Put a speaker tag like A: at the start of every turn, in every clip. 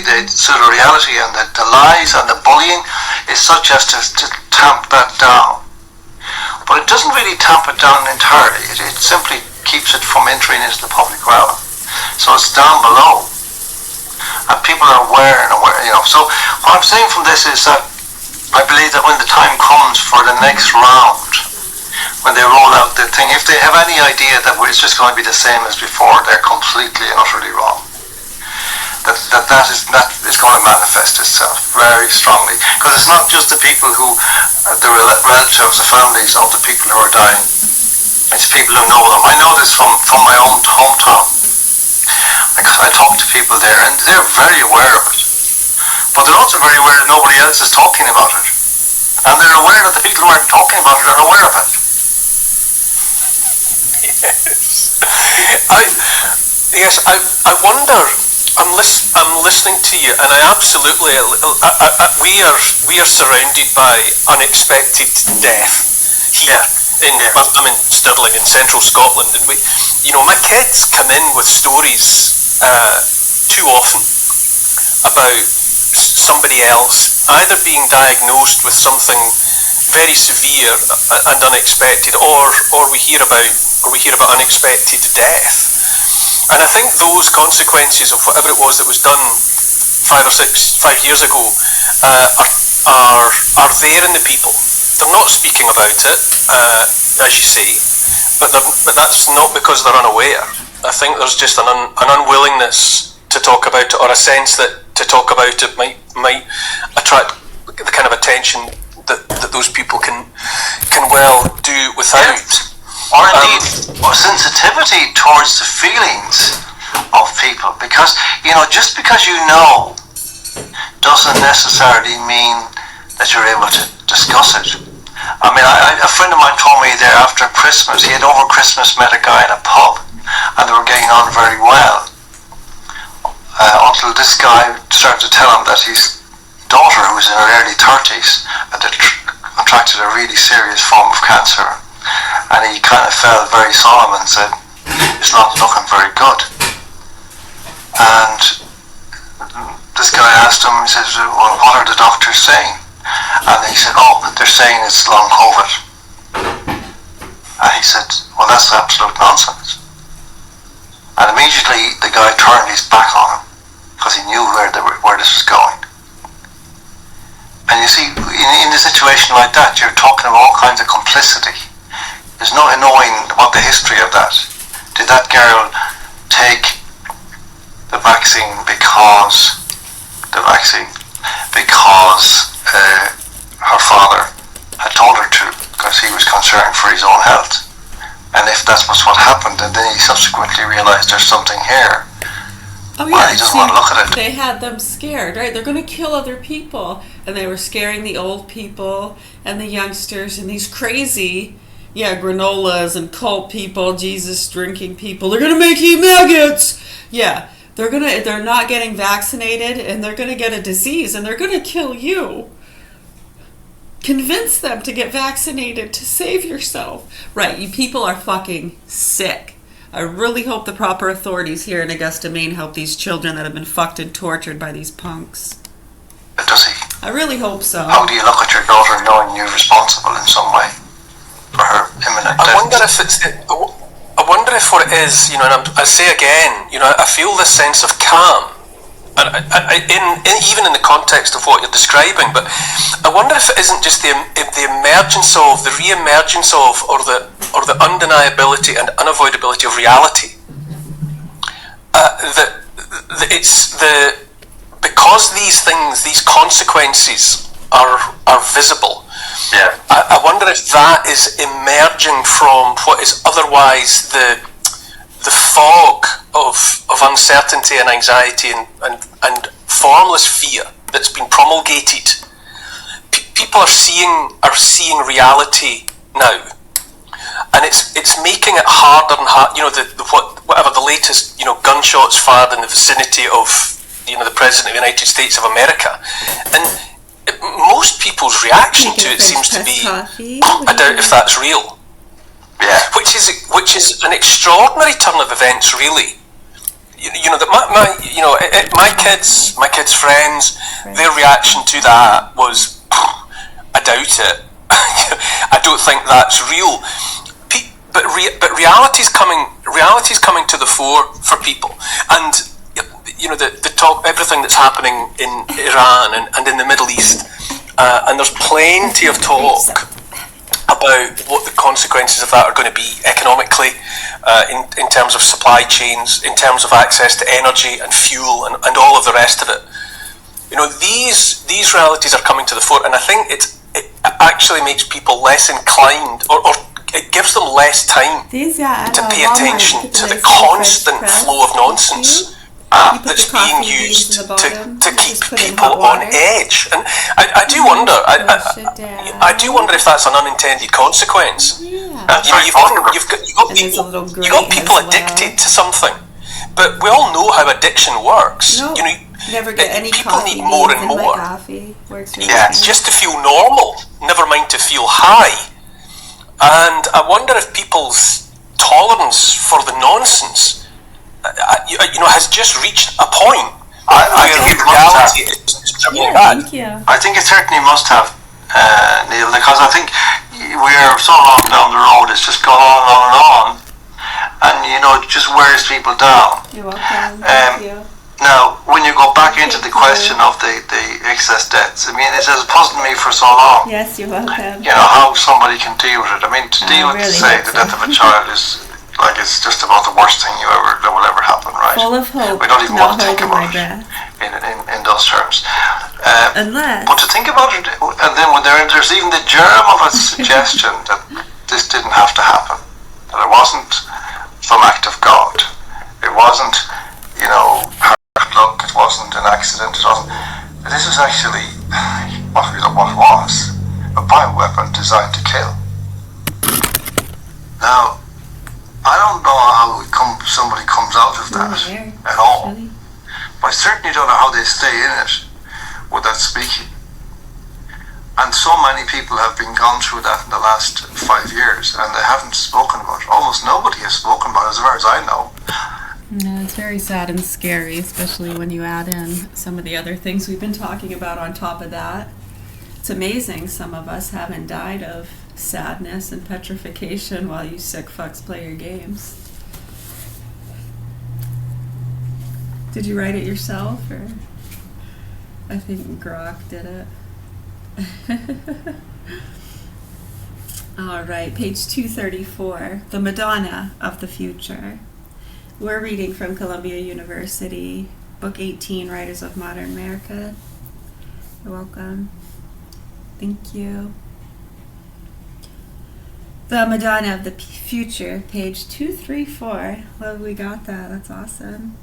A: the pseudo-reality and the lies and the bullying is such as to tamp that down. But it doesn't really tamp it down entirely. It simply keeps it from entering into the public realm. So it's down below. And people are aware. So what I'm saying from this is that I believe that when the time comes for the next round, when they roll out the thing, if they have any idea that it's just going to be the same as before, they're completely and utterly wrong. That is going to manifest itself very strongly, because it's not just the people who, the relatives, the families of the people who are dying. It's people who know them. I know this from my own hometown, because I talk to people there, and they're very aware of it. But they're also very aware that nobody else is talking about it, and they're aware that the people who aren't talking about it are aware of it.
B: Yes. I wonder. I'm listening to you, and I absolutely. We are surrounded by unexpected death here. I'm in Stirling in central Scotland, and my kids come in with stories too often about somebody else either being diagnosed with something very severe and unexpected, or we hear about unexpected death. And I think those consequences of whatever it was that was done 5 years ago are there in the people. They're not speaking about it, as you say, but that's not because they're unaware. I think there's just an unwillingness to talk about it, or a sense that to talk about it might attract the kind of attention that those people can well do without.
A: Or indeed, sensitivity towards the feelings of people, because just because you know doesn't necessarily mean that you're able to discuss it. I mean, a friend of mine told me there after Christmas, he had over Christmas met a guy in a pub, and they were getting on very well, until this guy started to tell him that his daughter, who was in her early 30s, had contracted a really serious form of cancer. And he kind of felt very solemn and said, "It's not looking very good." And this guy asked him, he says, "Well, what are the doctors saying?" And he said, "Oh, they're saying it's long COVID." And he said, "Well, that's absolute nonsense." And immediately the guy turned his back on him, because he knew where this was going. And you see, in a situation like that, you're talking of all kinds of complicity. There's no knowing what the history of that. Did that girl take the vaccine because her father had told her to, because he was concerned for his own health? And if that's what happened, and then he subsequently realized there's something here, well, he doesn't want to look at it.
C: They had them scared, right? They're going to kill other people, and they were scaring the old people and the youngsters and these crazy granolas and cult people, Jesus drinking people. They're gonna make you maggots. Yeah, they're not getting vaccinated, and they're gonna get a disease, and they're gonna kill you. Convince them to get vaccinated to save yourself. Right, you people are fucking sick. I really hope the proper authorities here in Augusta, Maine help these children that have been fucked and tortured by these punks.
A: Does he?
C: I really hope so.
A: How do you look at your daughter knowing you're responsible in some way for her imminent death?
B: I wonder if what it is, and I say again, I feel this sense of calm, and even in the context of what you're describing. But I wonder if it isn't just the emergence of, the re-emergence of, or the undeniability and unavoidability of reality. Because these consequences are visible.
A: Yeah.
B: I wonder if that is emerging from what is otherwise the fog of uncertainty and anxiety and formless fear that's been promulgated. People are seeing reality now, and it's making it harder and harder. Whatever the latest gunshots fired in the vicinity of the President of the United States of America, and most people's reaction to it seems to be, I doubt if that's real.
A: Yeah.
B: Which is an extraordinary turn of events, really. that my kids' friends, their reaction to that was, I doubt it. I don't think that's real. But reality's coming to the fore for people, and the talk, everything that's happening in Iran and in the Middle East, and there's plenty of talk about what the consequences of that are going to be economically, in terms of supply chains, in terms of access to energy and fuel and all of the rest of it. These realities are coming to the fore, and I think it actually makes people less inclined, or it gives them less time to pay attention to the constant flow of nonsense that's being used to keep people on edge. And I do wonder, I do wonder if that's an unintended consequence. You've got people addicted to something, but we all know how addiction works.
C: Never get any
B: people
C: coffee.
B: need more and more.
C: Works really
B: Just to feel normal, never mind to feel high. And I wonder if people's tolerance for the nonsense, has just reached a point
A: I think it must have.
C: Thank you.
A: I think it certainly must have, Neil, because I think we're so long down the road, it's just gone on and on, and it just wears people down.
C: You're welcome. Thank you.
A: Now, when you go back into the question of the excess debts, it has puzzled me for so long.
C: Yes, you're welcome.
A: How somebody can deal with it. To deal with, say, the death of a child is like it's just about the worst thing that will ever happen, right?
C: Full of hope.
A: We don't even want to think about it in those terms. But to think about it, and then when there's even the germ of a suggestion that this didn't have to happen, that it wasn't some act of God, it wasn't, hard luck, it wasn't an accident, it wasn't. This is actually what it was, a bioweapon designed to kill. Now, I don't know how somebody comes out of that at all.
C: Really?
A: But I certainly don't know how they stay in it without speaking. And so many people have been gone through that in the last 5 years, and they haven't spoken about it. Almost nobody has spoken about it, as far as I know.
C: No, it's very sad and scary, especially when you add in some of the other things we've been talking about on top of that. It's amazing some of us haven't died of sadness and petrification while you sick fucks play your games. Did you write it yourself, or I think Grok did it. All right, page 234, The Madonna of the Future. We're reading from Columbia University, Book 18, Writers of Modern America. You're welcome. Thank you. The Madonna of the Future, page 234. Well, we got that. That's awesome.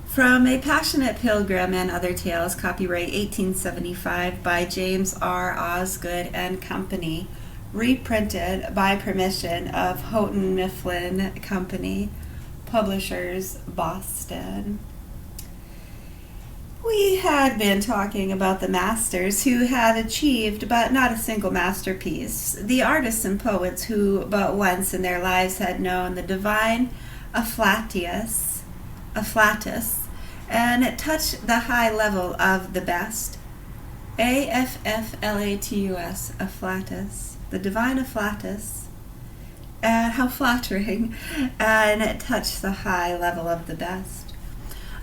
C: From A Passionate Pilgrim and Other Tales, copyright 1875 by James R. Osgood and Company, reprinted by permission of Houghton Mifflin Company, publishers, Boston. We had been talking about the masters who had achieved but not a single masterpiece, the artists and poets who but once in their lives had known the divine afflatus, and touched the high level of the best. afflatus, afflatus, the divine afflatus, and how flattering, and touched the high level of the best.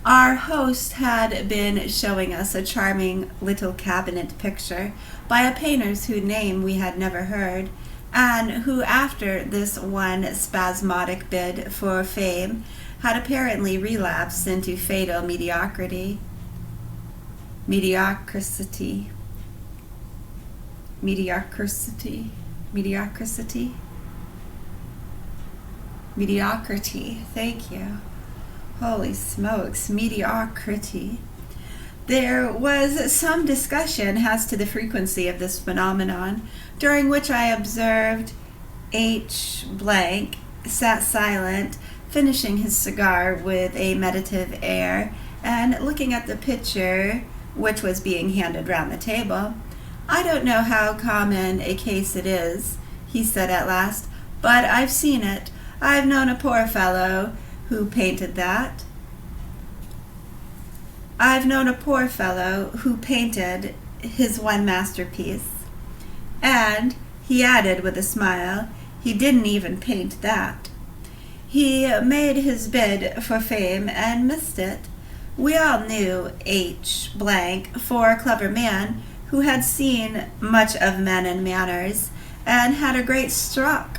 C: Our host had been showing us a charming little cabinet picture by a painter whose name we had never heard, and who, after this one spasmodic bid for fame, had apparently relapsed into fatal mediocrity. Mediocrity, thank you. Holy smokes, mediocrity. There was some discussion as to the frequency of this phenomenon, during which I observed H. Blank sat silent, finishing his cigar with a meditative air, and looking at the picture which was being handed round the table. I don't know how common a case it is, he said at last, but I've seen it. I've known a poor fellow
D: Who painted that? I've known a poor fellow who painted his one masterpiece. And, he added with a smile, he didn't even paint that. He made his bid for fame and missed it. We all knew H. Blank for a clever man who had seen much of men and manners and had a great stock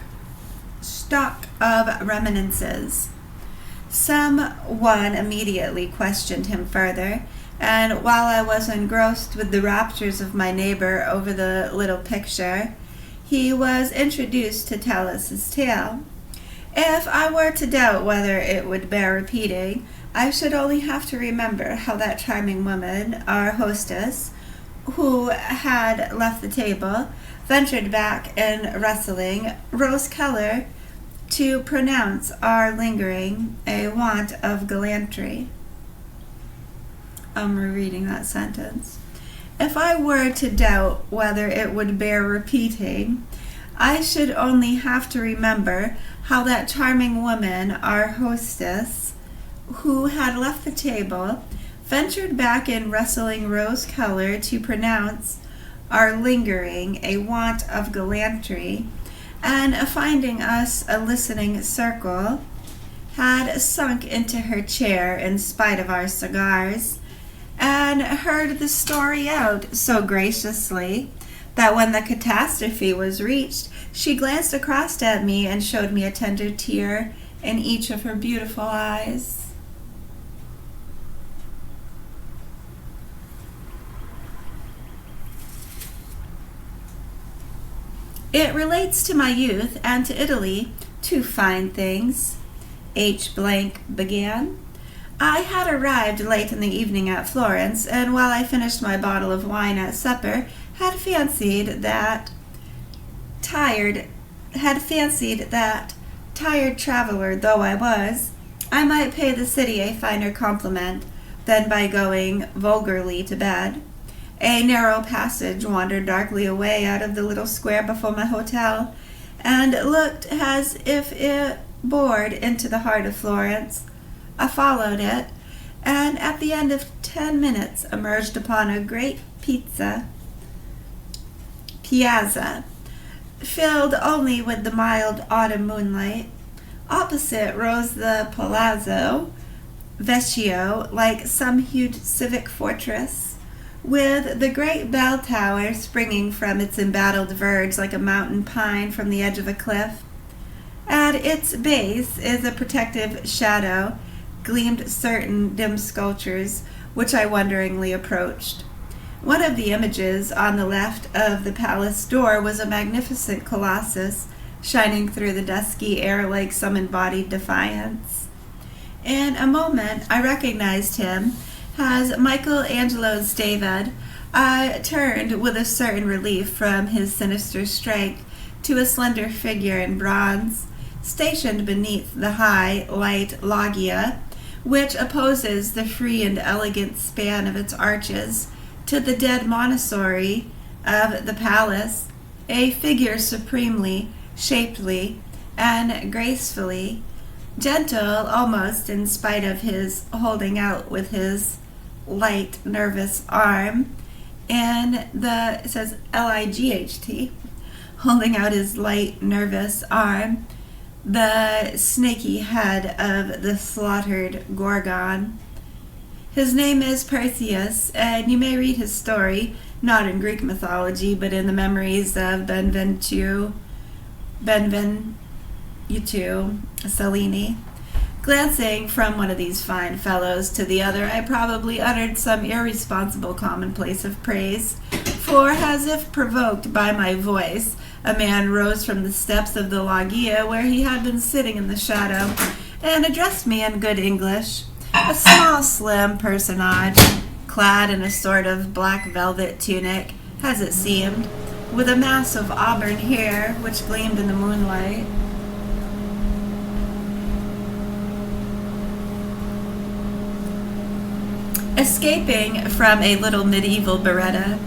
D: of reminiscences. Someone immediately questioned him further, and while I was engrossed with the raptures of my neighbor over the little picture, he was introduced to tell us his tale. If I were to doubt whether it would bear repeating, I should only have to remember how that charming woman, our hostess, who had left the table, ventured back in rustling rose color to pronounce our lingering a want of gallantry. I'm rereading that sentence. If I were to doubt whether it would bear repeating, I should only have to remember how that charming woman, our hostess, who had left the table, ventured back in rustling rose color to pronounce our lingering a want of gallantry, and finding us a listening circle, had sunk into her chair in spite of our cigars, and heard the story out so graciously that when the catastrophe was reached, she glanced across at me and showed me a tender tear in each of her beautiful eyes. It relates to my youth and to Italy, two fine things. H. Blank began. I had arrived late in the evening at Florence, and while I finished my bottle of wine at supper, had fancied that tired traveler though I was, I might pay the city a finer compliment than by going vulgarly to bed. A narrow passage wandered darkly away out of the little square before my hotel, and looked as if it bored into the heart of Florence. I followed it, and at the end of 10 minutes emerged upon a great piazza, filled only with the mild autumn moonlight. Opposite rose the Palazzo Vecchio, like some huge civic fortress, with the great bell tower springing from its embattled verge like a mountain pine from the edge of a cliff. At its base is a protective shadow, gleamed certain dim sculptures, which I wonderingly approached. One of the images on the left of the palace door was a magnificent colossus, shining through the dusky air like some embodied defiance. In a moment I recognized him as Michelangelo's David. I turned with a certain relief from his sinister strength to a slender figure in bronze, stationed beneath the high, light loggia, which opposes the free and elegant span of its arches to the dead monastery of the palace, a figure supremely shapely and gracefully, gentle almost in spite of his holding out with his light, nervous arm, and it says L-I-G-H-T, holding out his light, nervous arm, the snaky head of the slaughtered Gorgon. His name is Perseus, and you may read his story, not in Greek mythology, but in the memories of Benvenuto Cellini. Glancing from one of these fine fellows to the other, I probably uttered some irresponsible commonplace of praise, for as if provoked by my voice, a man rose from the steps of the loggia where he had been sitting in the shadow, and addressed me in good English. A small, slim personage, clad in a sort of black velvet tunic, as it seemed, with a mass of auburn hair which gleamed in the moonlight. Escaping from a little medieval beretta,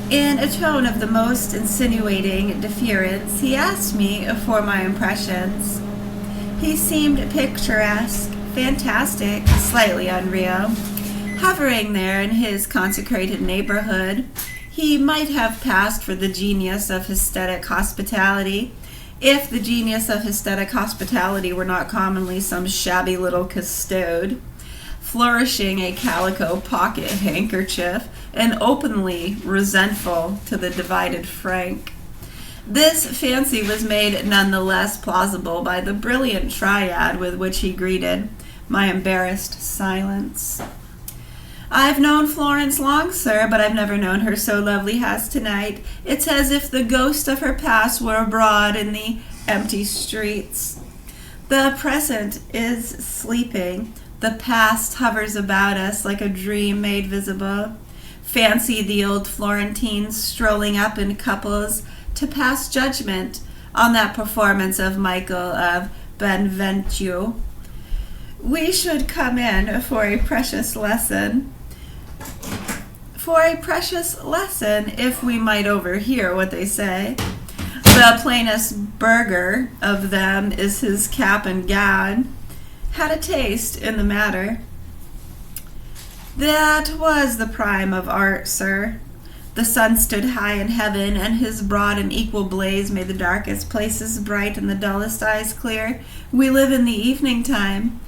D: in a tone of the most insinuating deference, he asked me for my impressions. He seemed picturesque, fantastic, slightly unreal. Hovering there in his consecrated neighborhood, he might have passed for the genius of aesthetic hospitality, if the genius of aesthetic hospitality were not commonly some shabby little custode, flourishing a calico pocket handkerchief and openly resentful to the divided franc. This fancy was made none the less plausible by the brilliant triad with which he greeted my embarrassed silence. "I've known Florence long, sir, but I've never known her so lovely as tonight. It's as if the ghost of her past were abroad in the empty streets. The present is sleeping. The past hovers about us like a dream made visible. Fancy the old Florentines strolling up in couples to pass judgment on that performance of Michael of Benventure. We should come in for a precious lesson. If we might overhear what they say. The plainest burger of them is his cap and gown. Had a taste in the matter. That was the prime of art, sir. The sun stood high in heaven, and his broad and equal blaze made the darkest places bright and the dullest eyes clear. We live in the evening time.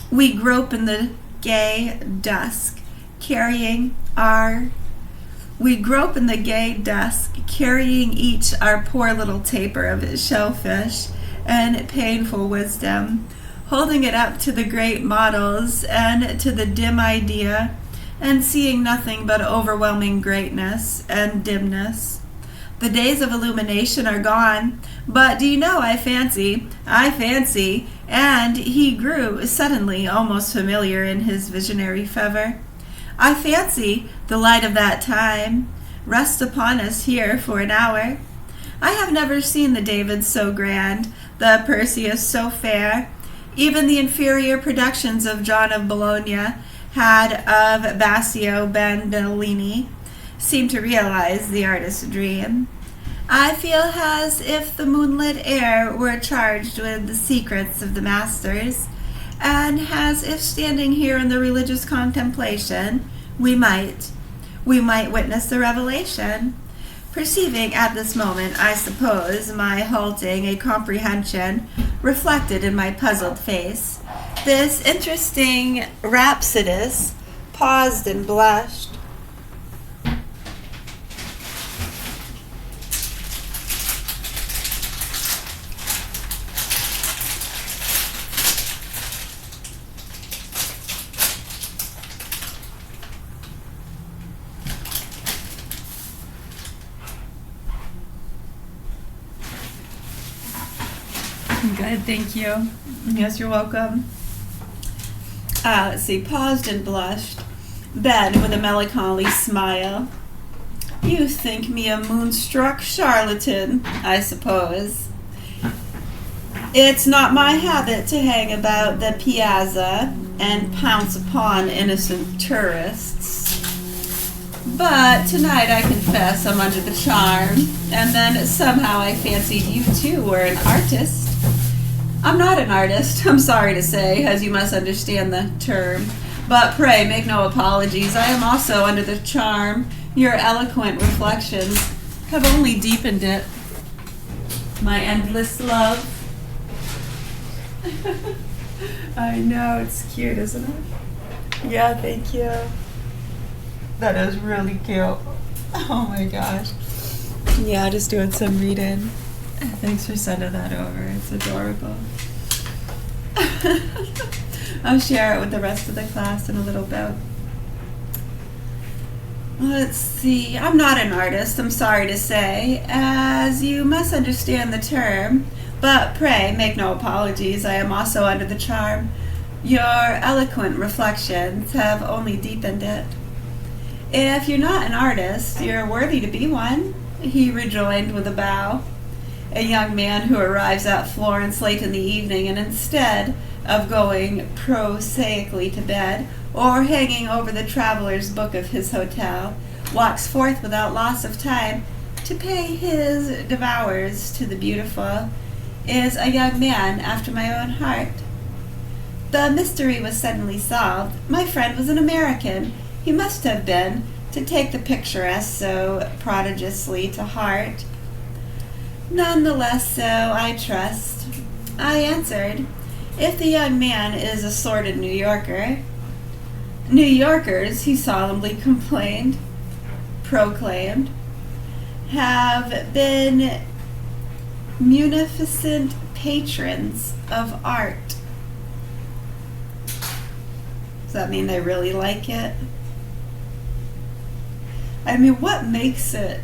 D: We grope in the gay dusk, carrying each our poor little taper of shellfish and painful wisdom, holding it up to the great models and to the dim idea, and seeing nothing but overwhelming greatness and dimness. The days of illumination are gone, but do you know, I fancy, and he grew suddenly almost familiar in his visionary fervor, I fancy the light of that time rests upon us here for an hour. I have never seen the David so grand, the Perseus so fair. Even the inferior productions of John of Bologna had of Bassio Bandolini seemed to realize the artist's dream. I feel as if the moonlit air were charged with the secrets of the masters, and as if standing here in the religious contemplation, we might witness the revelation. Perceiving at this moment, I suppose, my halting a comprehension reflected in my puzzled face, this interesting rhapsodist paused and blushed. Good, thank you. Yes, you're welcome. Let's see, paused and blushed. Then, with a melancholy smile, "You think me a moonstruck charlatan, I suppose. It's not my habit to hang about the piazza and pounce upon innocent tourists. But tonight I confess I'm under the charm, and then somehow I fancied you too were an artist. I'm not an artist, I'm sorry to say, as you must understand the term. But pray make no apologies. I am also under the charm. Your eloquent reflections have only deepened it. My endless love." I know, it's cute, isn't it? Yeah, thank you. That is really cute. Oh my gosh. Yeah, just doing some reading. Thanks for sending that over. It's adorable. I'll share it with the rest of the class in a little bit. Let's see. I'm not an artist, I'm sorry to say, as you must understand the term. But pray make no apologies. I am also under the charm. Your eloquent reflections have only deepened it. If you're not an artist, you're worthy to be one, he rejoined with a bow. A young man who arrives at Florence late in the evening, and instead of going prosaically to bed or hanging over the traveler's book of his hotel, walks forth without loss of time to pay his devours to the beautiful is a young man after my own heart. The mystery was suddenly solved. My friend was an American. He must have been, to take the picturesque so prodigiously to heart. None the less so, I trust. I answered, if the young man is a sordid New Yorker. New Yorkers, he solemnly proclaimed, have been munificent patrons of art. Does that mean they really like it? I mean, what makes it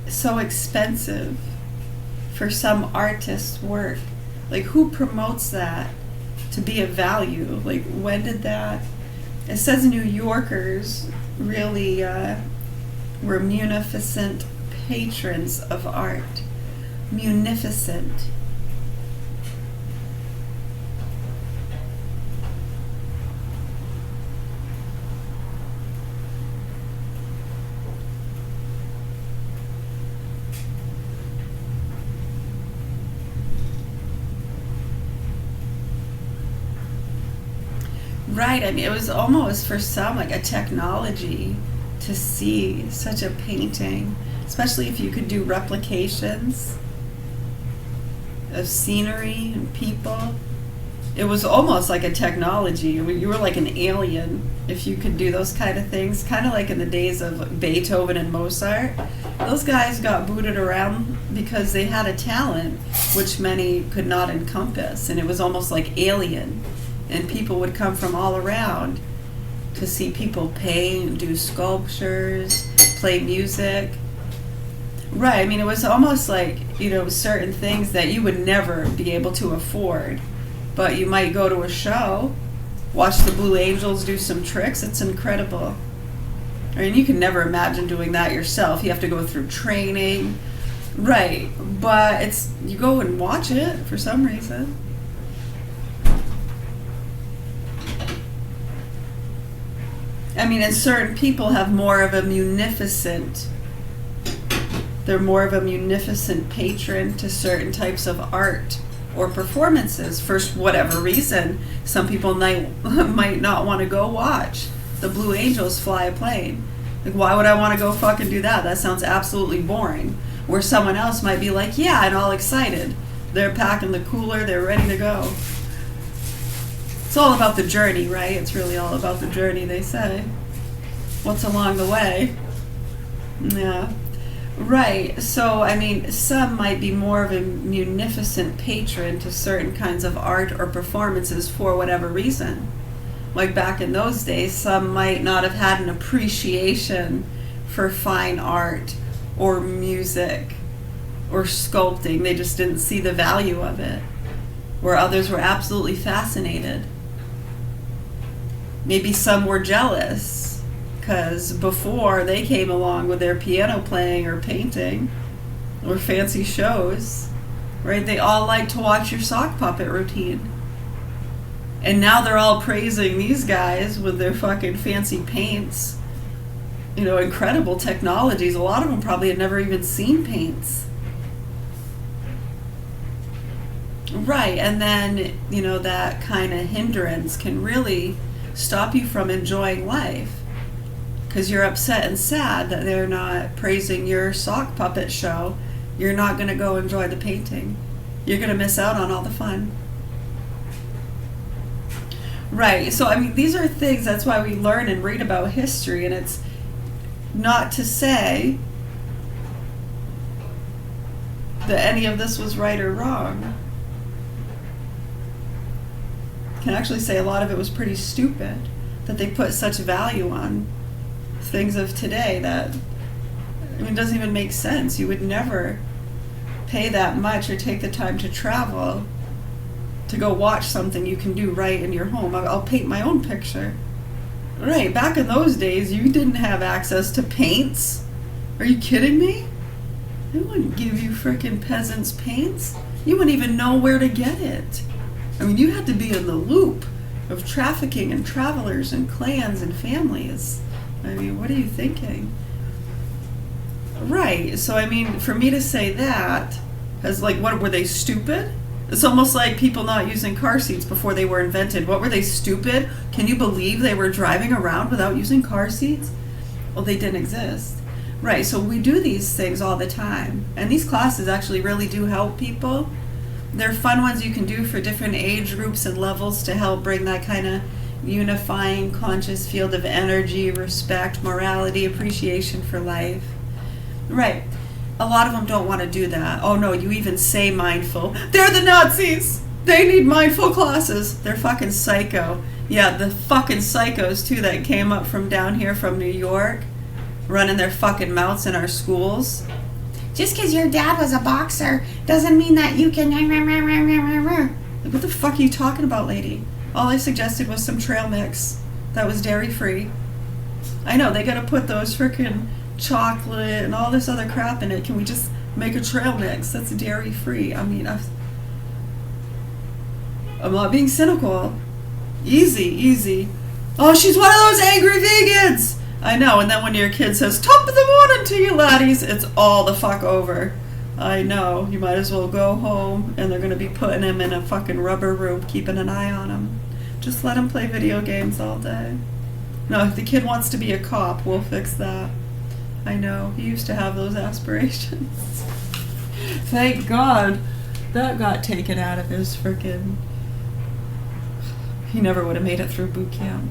D: so expensive for some artist's work? Like, who promotes that to be of value? Like, when did that? It says New Yorkers really were munificent patrons of art. Munificent. Right, I mean, it was almost for some like a technology to see such a painting, especially if you could do replications of scenery and people. It was almost like a technology. I mean, you were like an alien if you could do those kind of things, kind of like in the days of Beethoven and Mozart. Those guys got booted around because they had a talent which many could not encompass, and it was almost like alien. And people would come from all around to see people paint, do sculptures, play music. Right, I mean, it was almost like, you know, certain things that you would never be able to afford. But you might go to a show, watch the Blue Angels do some tricks. It's incredible. I mean, you can never imagine doing that yourself. You have to go through training. Right, but it's, you go and watch it for some reason. I mean, and certain people have more of a munificent, they're more of a munificent patron to certain types of art or performances for whatever reason. Some people might not want to go watch the Blue Angels fly a plane. Like, why would I want to go fucking do that? That sounds absolutely boring. Where someone else might be like, yeah, and all excited. They're packing the cooler, they're ready to go. It's all about the journey, right? It's really all about the journey, they say. What's along the way? Yeah. Right. So, I mean, some might be more of a munificent patron to certain kinds of art or performances for whatever reason. Like back in those days, some might not have had an appreciation for fine art or music or sculpting. They just didn't see the value of it. Where others were absolutely fascinated. Maybe some were jealous because before they came along with their piano playing or painting or fancy shows, right? They all liked to watch your sock puppet routine. And now they're all praising these guys with their fucking fancy paints, you know, incredible technologies. A lot of them probably had never even seen paints. Right, and then, you know, that kind of hindrance can really stop you from enjoying life because you're upset and sad that they're not praising your sock puppet show. You're not going to go enjoy the painting. You're going to miss out on all the fun. Right, so I mean, these are things, that's why we learn and read about history, and it's not to say that any of this was right or wrong. Can actually say a lot of it was pretty stupid, that they put such value on things of today that, I mean, it doesn't even make sense. You would never pay that much or take the time to travel to go watch something you can do right in your home. I'll paint my own picture. Right, back in those days, you didn't have access to paints. Are you kidding me? They wouldn't give you frickin' peasants paints. You wouldn't even know where to get it. I mean, you had to be in the loop of trafficking and travelers and clans and families. I mean, what are you thinking? Right, so I mean, for me to say that,
C: Has like, what were they, stupid? It's almost like people not using car seats before they were invented. What were they, stupid? Can you believe they were driving around without using car seats? Well, they didn't exist. Right, so we do these things all the time. And these classes actually really do help people. They're fun ones you can do for different age groups and levels to help bring that kind of unifying conscious field of energy, respect, morality, appreciation for life. Right. A lot of them don't want to do that. Oh no, you even say mindful. They're the Nazis! They need mindful classes. They're fucking psycho. Yeah, the fucking psychos too that came up from down here from New York, running their fucking mouths in our schools. Just because your dad was a boxer doesn't mean that you can... Like, what the fuck are you talking about, lady? All I suggested was some trail mix that was dairy-free. I know, they gotta put those frickin' chocolate and all this other crap in it. Can we just make a trail mix that's dairy-free? I mean, I'm not being cynical. Easy. Oh, she's one of those angry vegans! I know, and then when your kid says, top of the morning to you laddies, it's all the fuck over. I know, you might as well go home, and they're going to be putting him in a fucking rubber room, keeping an eye on him. Just let him play video games all day. No, if the kid wants to be a cop, we'll fix that. I know, he used to have those aspirations. Thank God that got taken out of his frickin'... He never would have made it through boot camp.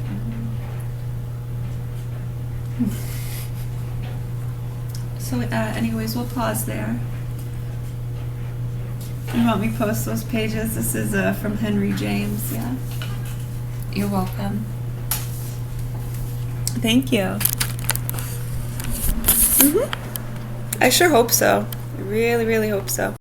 C: So anyways, we'll pause there. You want me to post those pages? This is from Henry James. Yeah, you're welcome. Thank you. I sure hope so. I really hope so.